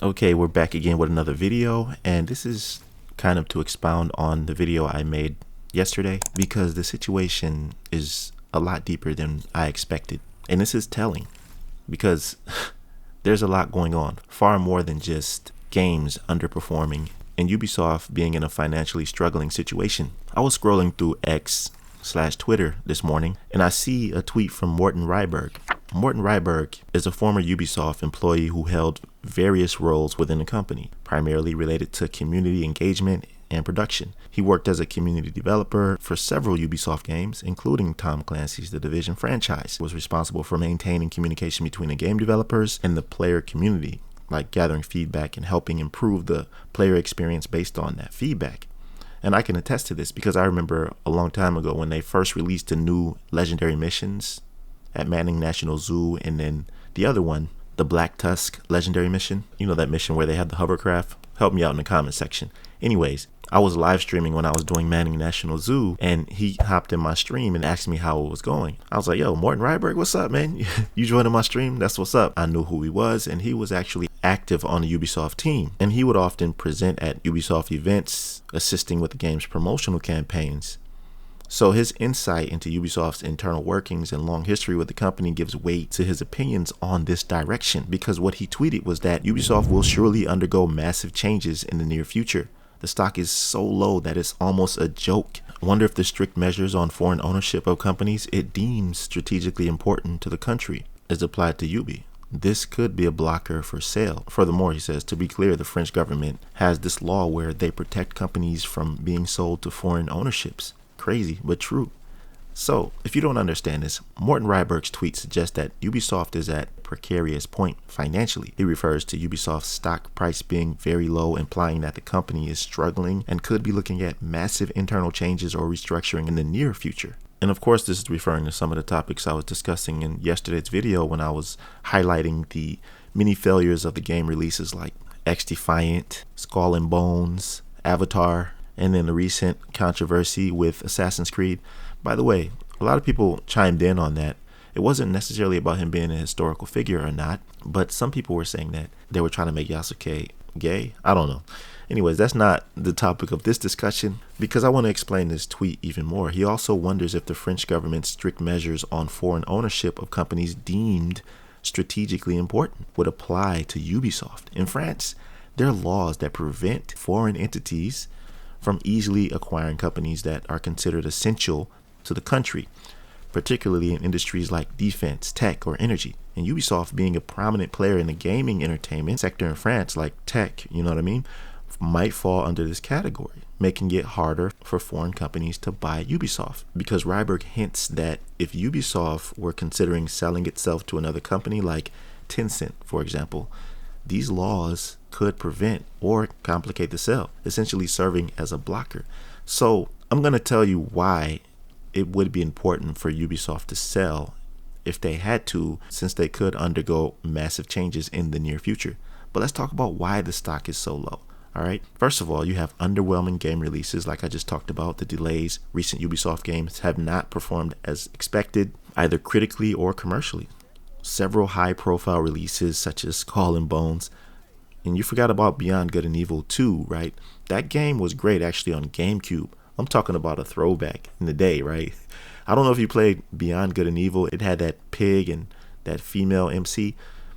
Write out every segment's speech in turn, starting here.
Okay, we're back again with another video, and this is kind of to expound on the video I made yesterday because the situation is a lot deeper than I expected. And this is telling because there's a lot going on, far more than just games underperforming and Ubisoft being in a financially struggling situation. I was scrolling through X/Twitter this morning and I see a tweet from Morten Ryberg. Morten Ryberg is a former Ubisoft employee who held various roles within the company, primarily related to community engagement and production. He worked as a community developer for several Ubisoft games, including Tom Clancy's The Division franchise. He was responsible for maintaining communication between the game developers and the player community, like gathering feedback and helping improve the player experience based on that feedback. And I can attest to this because I remember a long time ago when they first released the new legendary missions at Manning National Zoo, and then the other one, the Black Tusk legendary mission. You know, that mission where they had the hovercraft? Help me out in the comment section. Anyways, I was live streaming when I was doing Manning National Zoo, and he hopped in my stream and asked me how it was going. I was like, yo, Morten Ryberg, what's up, man? You joining my stream? That's what's up. I knew who he was, and he was actually active on the Ubisoft team. And he would often present at Ubisoft events, assisting with the game's promotional campaigns. So his insight into Ubisoft's internal workings and long history with the company gives weight to his opinions on this direction, because what he tweeted was that Ubisoft will surely undergo massive changes in the near future. The stock is so low that it's almost a joke. I wonder if the strict measures on foreign ownership of companies it deems strategically important to the country is applied to Ubi. This could be a blocker for sale. Furthermore, he says, to be clear, the French government has this law where they protect companies from being sold to foreign ownerships. Crazy, but true. So, if you don't understand this, Morten Ryberg's tweet suggests that Ubisoft is at a precarious point financially. He refers to Ubisoft's stock price being very low, implying that the company is struggling and could be looking at massive internal changes or restructuring in the near future. And of course, this is referring to some of the topics I was discussing in yesterday's video when I was highlighting the many failures of the game releases like X-Defiant, Skull and Bones, Avatar, and then the recent controversy with Assassin's Creed. By the way, a lot of people chimed in on that. It wasn't necessarily about him being a historical figure or not, but some people were saying that they were trying to make Yasuke gay. I don't know. Anyways, that's not the topic of this discussion because I want to explain this tweet even more. He also wonders if the French government's strict measures on foreign ownership of companies deemed strategically important would apply to Ubisoft. In France, there are laws that prevent foreign entities from easily acquiring companies that are considered essential to the country, particularly in industries like defense, tech, or energy. And Ubisoft, being a prominent player in the gaming entertainment sector in France, like tech, you know what I mean, might fall under this category, making it harder for foreign companies to buy Ubisoft. Because Ryberg hints that if Ubisoft were considering selling itself to another company like Tencent, for example, these laws could prevent or complicate the sale, essentially serving as a blocker. So I'm going to tell you why it would be important for Ubisoft to sell if they had to, since they could undergo massive changes in the near future. But let's talk about why the stock is so low. All right. First of all, you have underwhelming game releases like I just talked about. The delays. Recent Ubisoft games have not performed as expected, either critically or commercially. Several high-profile releases such as Skull and Bones. And you forgot about Beyond Good and Evil 2, right? That game was great actually on GameCube. I'm talking about a throwback in the day, right? I don't know if you played Beyond Good and Evil. It had that pig and that female MC.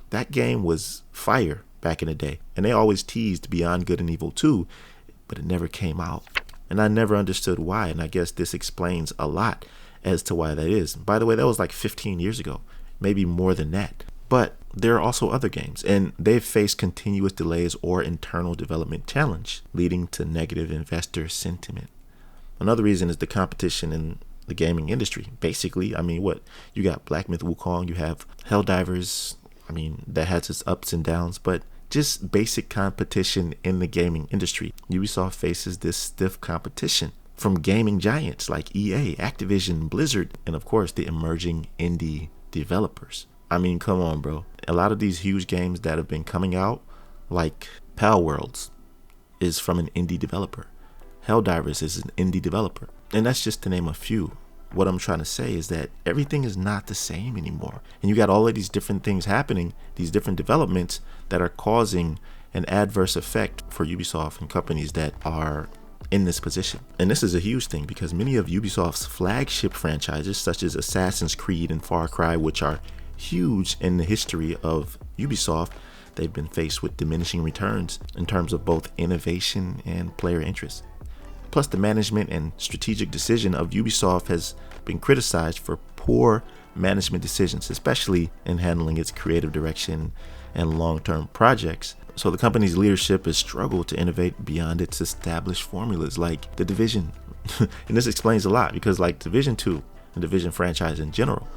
That game was fire back in the day. And they always teased Beyond Good and Evil 2, but it never came out. And I never understood why. And I guess this explains a lot as to why that is. By the way, that was like 15 years ago. Maybe more than that. But there are also other games, and they've faced continuous delays or internal development challenge, leading to negative investor sentiment. Another reason is the competition in the gaming industry. Basically, I mean, what? You got Black Myth Wukong, you have Helldivers, I mean, that has its ups and downs, but just basic competition in the gaming industry. Ubisoft faces this stiff competition from gaming giants like EA, Activision, Blizzard, and of course the emerging indie developers. I mean, come on, bro. A lot of these huge games that have been coming out, like Pal Worlds, is from an indie developer. Helldivers is an indie developer. And that's just to name a few. What I'm trying to say is that everything is not the same anymore. And you got all of these different things happening, these different developments that are causing an adverse effect for Ubisoft and companies that are in this position. And this is a huge thing because many of Ubisoft's flagship franchises, such as Assassin's Creed and Far Cry, which are huge in the history of Ubisoft, they've been faced with diminishing returns in terms of both innovation and player interest. Plus, the management and strategic decision of Ubisoft has been criticized for poor management decisions, especially in handling its creative direction and long-term projects. So the company's leadership has struggled to innovate beyond its established formulas like The Division. And this explains a lot because like Division 2, the Division franchise in general,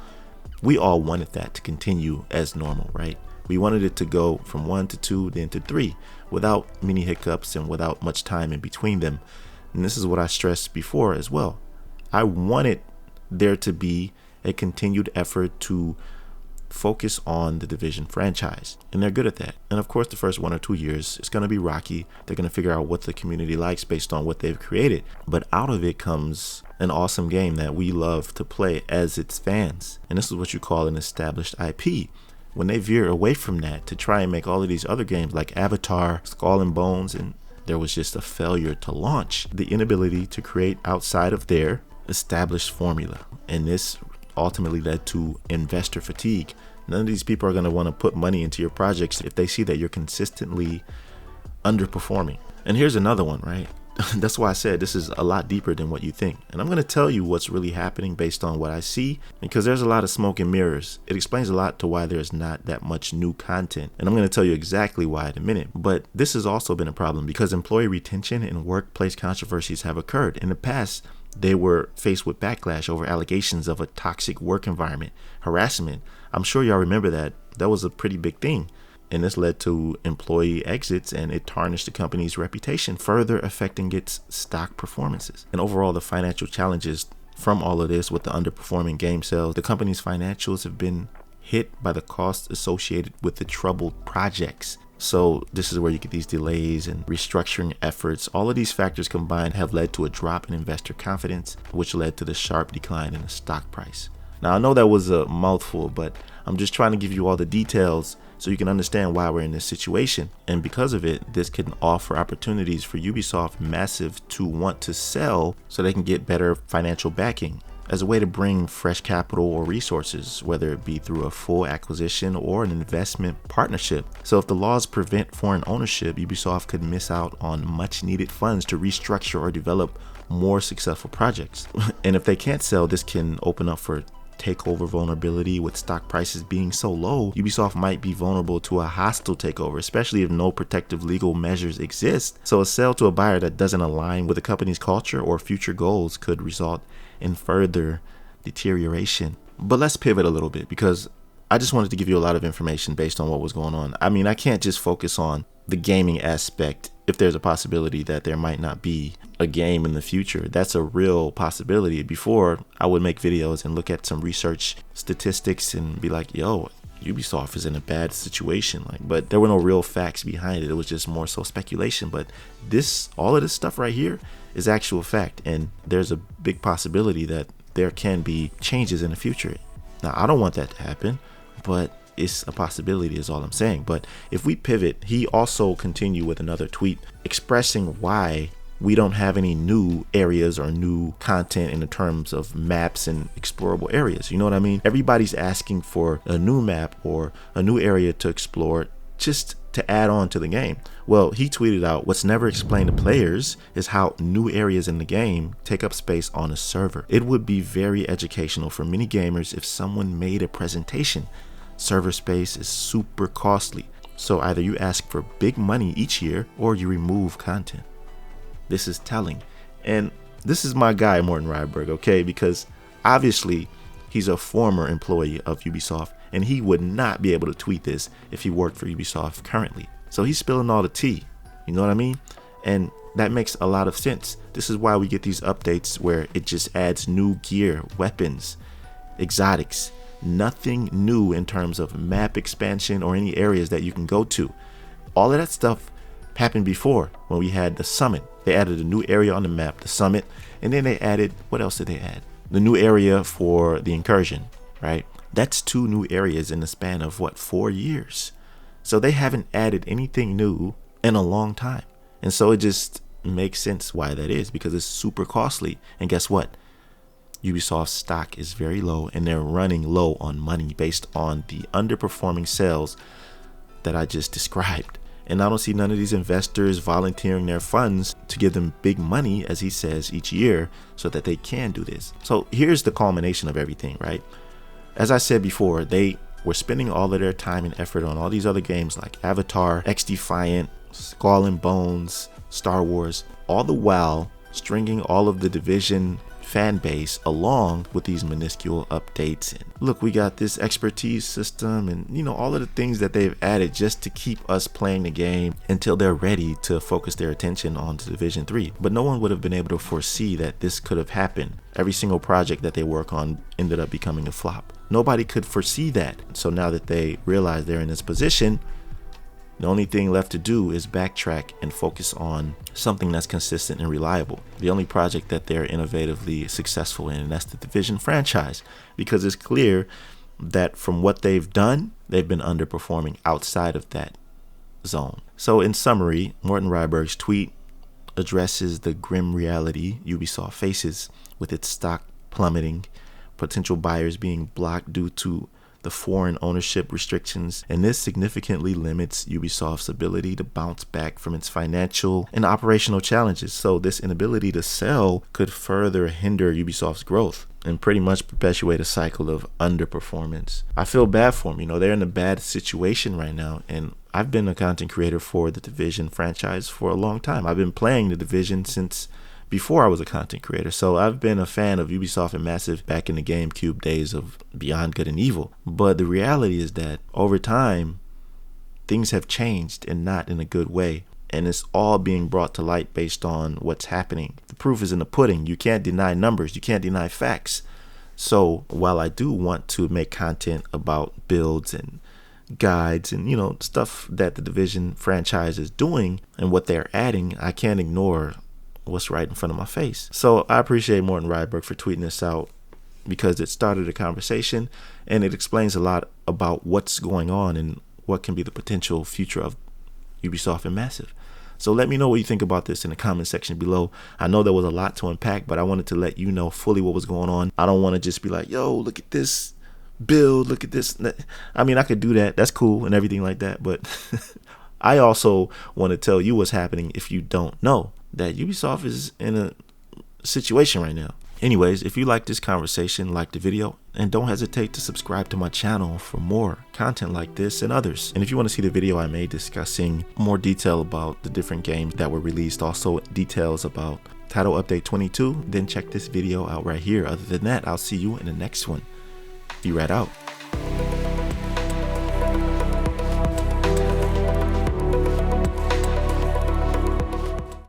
we all wanted that to continue as normal, right? We wanted it to go from 1 to 2, then to 3, without many hiccups and without much time in between them. And this is what I stressed before as well. I wanted there to be a continued effort to focus on the Division franchise, and they're good at that. And of course, the first 1 or 2 years, it's going to be rocky. They're going to figure out what the community likes based on what they've created. But out of it comes an awesome game that we love to play as its fans. And this is what you call an established IP. When they veer away from that to try and make all of these other games like Avatar, Skull and Bones, and there was just a failure to launch, the inability to create outside of their established formula. And this ultimately led to investor fatigue. None of these people are going to want to put money into your projects if they see that you're consistently underperforming. And here's another one, right? That's why I said this is a lot deeper than what you think. And I'm going to tell you what's really happening based on what I see, because there's a lot of smoke and mirrors. It explains a lot to why there's not that much new content. And I'm going to tell you exactly why in a minute. But this has also been a problem because employee retention and workplace controversies have occurred. In the past, they were faced with backlash over allegations of a toxic work environment, harassment. I'm sure y'all remember that. That was a pretty big thing. And this led to employee exits, and it tarnished the company's reputation, further affecting its stock performances. And overall, the financial challenges from all of this with the underperforming game sales, the company's financials have been hit by the costs associated with the troubled projects. So this is where you get these delays and restructuring efforts. All of these factors combined have led to a drop in investor confidence, which led to the sharp decline in the stock price. Now, I know that was a mouthful, but I'm just trying to give you all the details so you can understand why we're in this situation. And because of it, this can offer opportunities for Ubisoft Massive to want to sell so they can get better financial backing as a way to bring fresh capital or resources, whether it be through a full acquisition or an investment partnership. So if the laws prevent foreign ownership, Ubisoft could miss out on much needed funds to restructure or develop more successful projects. And if they can't sell, this can open up for takeover vulnerability. With stock prices being so low, Ubisoft might be vulnerable to a hostile takeover, especially if no protective legal measures exist. So a sale to a buyer that doesn't align with the company's culture or future goals could result in further deterioration. But let's pivot a little bit because I just wanted to give you a lot of information based on what was going on. I mean, I can't just focus on the gaming aspect if there's a possibility that there might not be a game in the future. That's a real possibility. Before, I would make videos and look at some research statistics and be like, yo, Ubisoft is in a bad situation. But there were no real facts behind it. It was just more so speculation. But all of this stuff right here is actual fact. And there's a big possibility that there can be changes in the future. Now, I don't want that to happen, but it's a possibility is all I'm saying. But if we pivot, he also continued with another tweet expressing why we don't have any new areas or new content in the terms of maps and explorable areas. You know what I mean? Everybody's asking for a new map or a new area to explore just to add on to the game. Well, he tweeted out, what's never explained to players is how new areas in the game take up space on a server. It would be very educational for many gamers if someone made a presentation. Server space is super costly, so either you ask for big money each year or you remove content. This is telling. And this is my guy, Morten Ryberg, okay? Because obviously he's a former employee of Ubisoft and he would not be able to tweet this if he worked for Ubisoft currently. So he's spilling all the tea, you know what I mean? And that makes a lot of sense. This is why we get these updates where it just adds new gear, weapons, exotics. Nothing new in terms of map expansion or any areas that you can go to. All of that stuff happened before when we had the summit. They added a new area on the map, the summit, and then they added, what else did they add? The new area for the incursion, right? That's 2 new areas in the span of 4 years. So they haven't added anything new in a long time. And so it just makes sense why that is, because it's super costly. And guess what? Ubisoft's stock is very low, and they're running low on money based on the underperforming sales that I just described. And I don't see none of these investors volunteering their funds to give them big money, as he says, each year so that they can do this. So here's the culmination of everything, right? As I said before, they were spending all of their time and effort on all these other games like Avatar, XDefiant, Skull and Bones, Star Wars, all the while stringing all of the Division fan base along with these minuscule updates. And look, we got this expertise system and, you know, all of the things that they've added just to keep us playing the game until they're ready to focus their attention on to Division 3. But no one would have been able to foresee that this could have happened. Every single project that they work on ended up becoming a flop. Nobody could foresee that. So now that they realize they're in this position, the only thing left to do is backtrack and focus on something that's consistent and reliable. The only project that they're innovatively successful in, and that's the Division franchise, because it's clear that from what they've done, they've been underperforming outside of that zone. So in summary, Morten Ryberg's tweet addresses the grim reality Ubisoft faces with its stock plummeting, potential buyers being blocked due to the foreign ownership restrictions, and this significantly limits Ubisoft's ability to bounce back from its financial and operational challenges. So this inability to sell could further hinder Ubisoft's growth and pretty much perpetuate a cycle of underperformance. I feel bad for them. You know, they're in a bad situation right now, and I've been a content creator for the Division franchise for a long time. I've been playing the Division since before I was a content creator. So I've been a fan of Ubisoft and Massive back in the GameCube days of Beyond Good and Evil. But the reality is that over time, things have changed and not in a good way. And it's all being brought to light based on what's happening. The proof is in the pudding. You can't deny numbers. You can't deny facts. So while I do want to make content about builds and guides and, you know, stuff that the Division franchise is doing and what they're adding, I can't ignore what's right in front of my face. So I appreciate Morten Ryberg for tweeting this out, because it started a conversation and it explains a lot about what's going on and what can be the potential future of Ubisoft and Massive. So let me know what you think about this in the comment section below. I know there was a lot to unpack, but I wanted to let you know fully what was going on. I don't want to just be like, yo, look at this build, look at this. I mean, I could do that. That's cool and everything like that. But I also want to tell you what's happening if you don't know that Ubisoft is in a situation right now. Anyways, if you like this conversation, like the video, and don't hesitate to subscribe to my channel for more content like this and others. And if you want to see the video I made discussing more detail about the different games that were released, also details about Title Update 22, then check this video out right here. Other than that, I'll see you in the next one. Be right out.